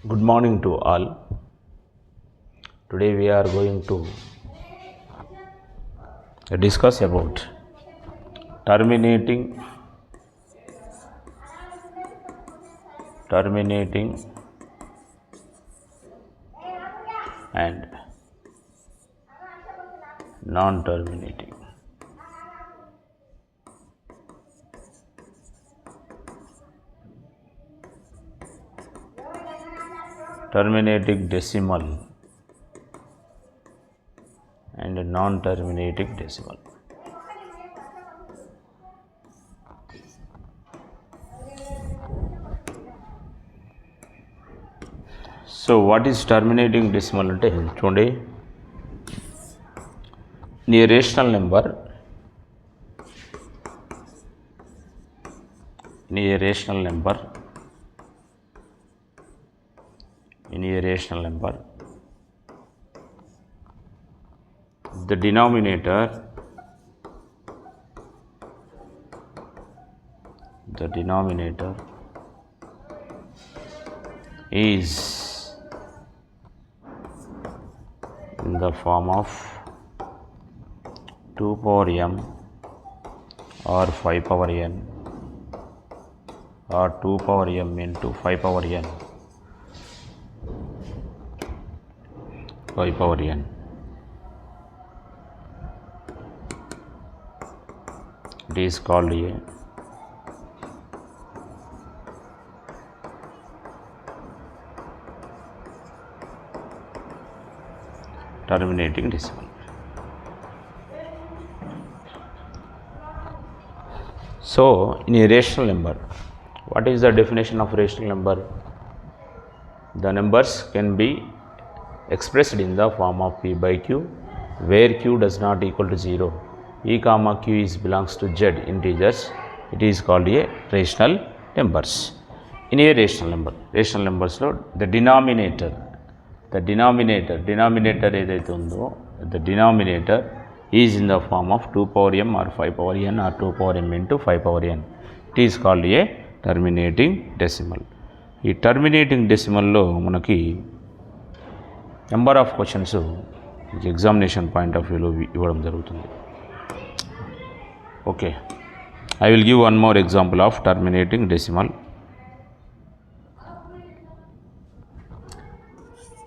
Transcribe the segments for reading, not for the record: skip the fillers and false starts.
Good morning to all. Today we are going to discuss about terminating and non-terminating. Terminating decimal and non-terminating decimal. So what is terminating decimal అంటే చూడండి, నీ rational number the denominator is in the form of 2 power m or 5 power n or 2 power m into 5 power n. It is called a terminating decimal. So in a rational number, what is the definition of rational number? The numbers can be expressed in the form of p by q, where q does not equal to 0. E comma q belongs to z integers. It is called a rational numbers. In a rational numbers lo the denominator ఏదైతే ఉందో, the denominator is in the form of 2 power m or 5 power n or 2 power m into 5 power n. It is called a terminating decimal. ఈ terminating decimal లో మనకి number of questions examination point of వ్యూలో ఇవ్వడం జరుగుతుంది. Okay, I will give one more example of terminating decimal.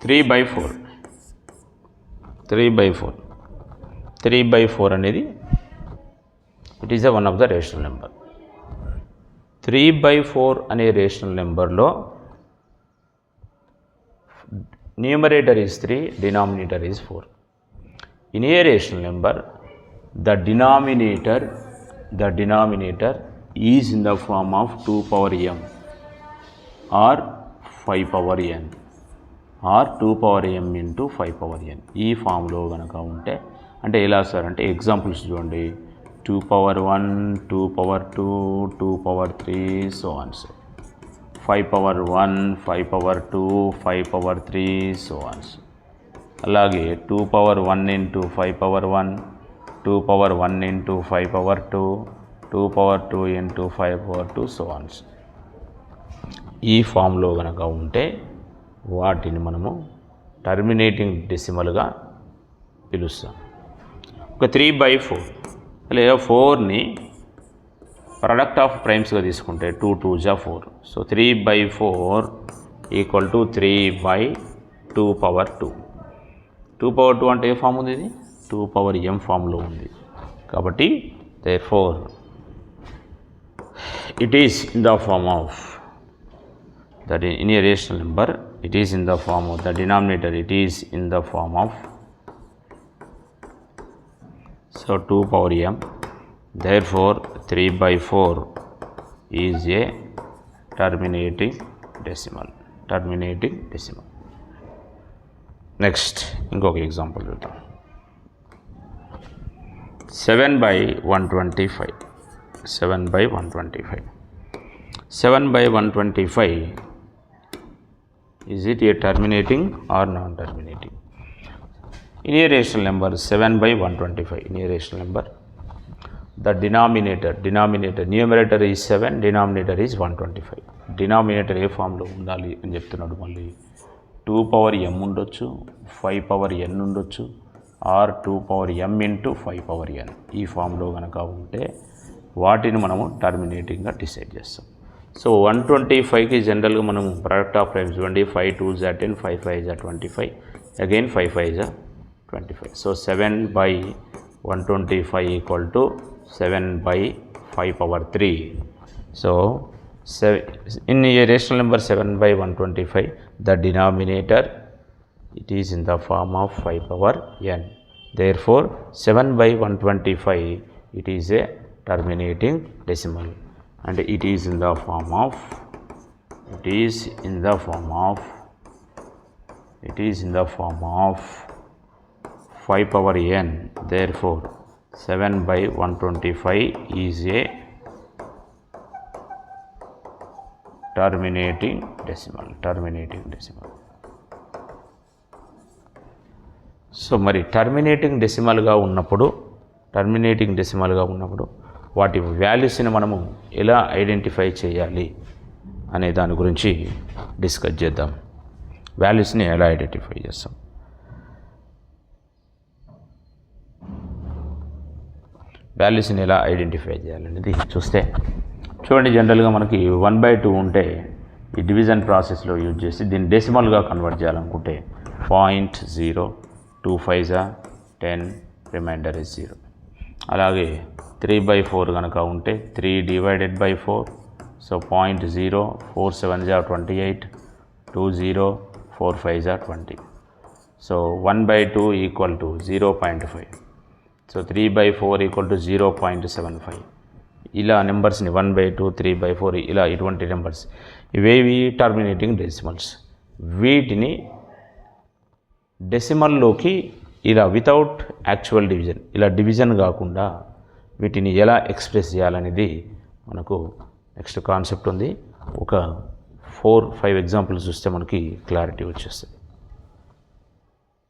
3/4 అనేది it is one of the rational number. 3/4 అనే rational నెంబర్లో numerator is 3, denominator is 4. In a rational number, the denominator is in the form of 2 power m or 5 power n or 2 power m into 5 power n. ఈ ఫామ్లో కనుక ఉంటే, అంటే ఎలా sir అంటే examples చూడండి, 2 power 1, 2 power 2, 2 power 3, so on so. 5 power 1, 5 power 2, 5 power 3, so on so. అలాగే 2 power 1 into 5 power 1, 2 power 1 into 5 power 2, 2 power 2 into 5 power 2, so on so. ఈ ఫామ్లో కనుక ఉంటే వాటిని మనము టర్మినేటింగ్ డెసిమల్గా పిలుస్తాం. ఒక 3/4 లేదా 4ని ప్రొడక్ట్ ఆఫ్ ప్రైమ్స్గా తీసుకుంటే 2 2s 4. So 3/4 equal to 3/2 power 2. 2 power 2 అంటే ఏ ఫామ్ ఉంది? ఇది 2 power m ఫామ్లో ఉంది. కాబట్టి therefore it is in the form of that in a rational number, it is in the form of the denominator, it is in the form of so 2 power m. Therefore 3/4 is a terminating decimal. Next ఇంకొక example చూద్దాం. 7/125. 7/125 is it a terminating or non-terminating? In a rational number 7/125, in a rational number, the denominator, numerator is 7, denominator is 125. Denominator ఏ ఫామ్లో ఉండాలి అని చెప్తున్నాడు. మళ్ళీ 2 power m ఉండొచ్చు, 5 power n ఉండొచ్చు, or 2 power m into 5 power n. ఈ ఫామ్లో కనుక ఉంటే వాటిని మనము టర్మినేటింగ్గా డిసైడ్ చేస్తాం. సో 125కి జనరల్గా మనము ప్రోడక్ట్ ఆఫ్ ప్రైమ్స్ చూడండి. 5 2s are 10, 5 5s are 25, again 5 5s are 25. So 7/125 equal to 7/5 power 3. So in a rational number 7/125, the denominator it is in the form of 5 power n. Therefore 7/125 it is a terminating decimal, and it is in the form of 5 power n. Therefore 7/125 is a terminating decimal. So మరి terminating డెసిమల్గా ఉన్నప్పుడు వాటి వాల్యూస్ని మనము ఎలా identify చేయాలి అనే దాని గురించి డిస్కస్ చేద్దాం. వాల్యూస్ని ఎలా ఐడెంటిఫై చేస్తాం? వాల్యూస్ని ఎలా ఐడెంటిఫై చేయాలనేది చూస్తే చూడండి. జనరల్గా మనకి 1/2 ఉంటే ఈ డివిజన్ ప్రాసెస్లో యూజ్ చేసి దీన్ని డెసిమల్గా కన్వర్ట్ చేయాలనుకుంటే 0.0, 2 5s are 10, రిమైండర్ ఇస్ 0. అలాగే 3/4 కనుక ఉంటే 3/4, so 0.0, 4 7s are 28, 2 0, 4 5s are 20. So 1/2 equal to 0.5. So 3/4 equal to 0.75. ఇలా నెంబర్స్ని 1/2, 3/4 ఇలా ఇటువంటి నెంబర్స్ ఇవేవి టర్మినేటింగ్ డెసిమల్స్. వీటిని డెసిమల్లోకి ఇలా వితౌట్ యాక్చువల్ డివిజన్, ఇలా డివిజన్ కాకుండా వీటిని ఎలా ఎక్స్ప్రెస్ చేయాలనేది మనకు నెక్స్ట్ కాన్సెప్ట్ ఉంది. ఒక 4-5 ఎగ్జాంపుల్స్ చూస్తే మనకి క్లారిటీ వచ్చేస్తుంది.